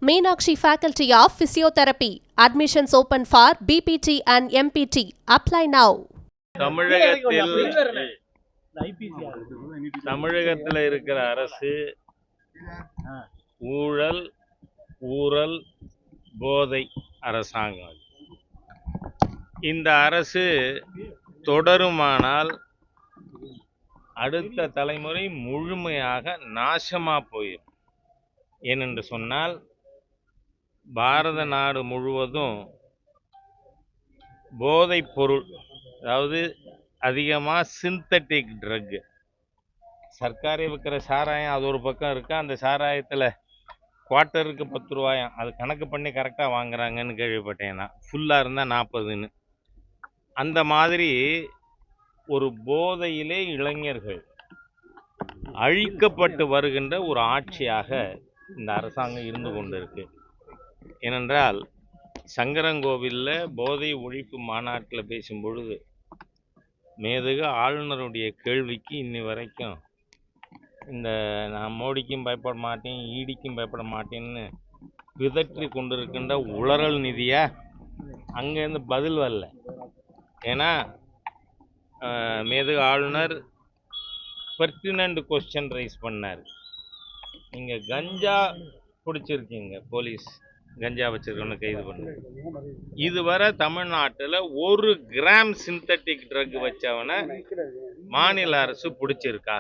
Meenakshi Faculty of Physiotherapy. Admissions open for BPT and MPT. Apply now. தமிழகத்தில் இருக்கிற அரசு ஊழல் ஊழல் போதை அரசாங்கம். இந்த அரசு தொடருமானால் அடுத்த தலைமுறை முழுமையாக நாசமா போயிடும். ஏனென்று சொன்னால் பாரத நாடு முழுவதும் போதைப் பொருள், அதாவது அதிகமாக சிந்தட்டிக் ட்ரக், சர்க்காரே விற்கிற சாராயம் அது ஒரு பக்கம் இருக்கு. அந்த சாராயத்தில் குவார்ட்டருக்கு 10 ரூபாயாம், அது கணக்கு பண்ணி கரெக்டாக வாங்குறாங்கன்னு கேள்விப்பட்டேன். நான் ஃபுல்லாக இருந்தால் 40ன்னு. அந்த மாதிரி ஒரு போதையிலே இளைஞர்கள் அழிக்கப்பட்டு வருகின்ற ஒரு ஆட்சியாக இந்த அரசாங்கம் இருந்து கொண்டு இருக்கு. ஏனென்றால் சங்கரங்கோவிலில் போதை ஒழிப்பு மாநாட்டில் பேசும் பொழுது மேதகு ஆளுநருடைய கேள்விக்கு இன்னி வரைக்கும் நான் மோடிக்கும் பயப்பட மாட்டேன், ஈடிக்கும் பயப்பட மாட்டேன்னு பிதற்றி கொண்டிருக்கின்ற உளறல் நிதியா அங்கேருந்து பதில் வரல. ஏன்னா மேதகு ஆளுநர் பெர்டினன்ட் கொஸ்டின் ரைஸ் பண்ணார். நீங்கள் கஞ்சா பிடிச்சிருக்கீங்க, போலீஸ் கஞ்சா வச்சிருக்கோன்னு கைது பண்ண. இதுவரை தமிழ்நாட்டில் 1 கிராம் சிந்தட்டிக் ட்ரக் வச்சவனை மாநில அரசு பிடிச்சிருக்கா?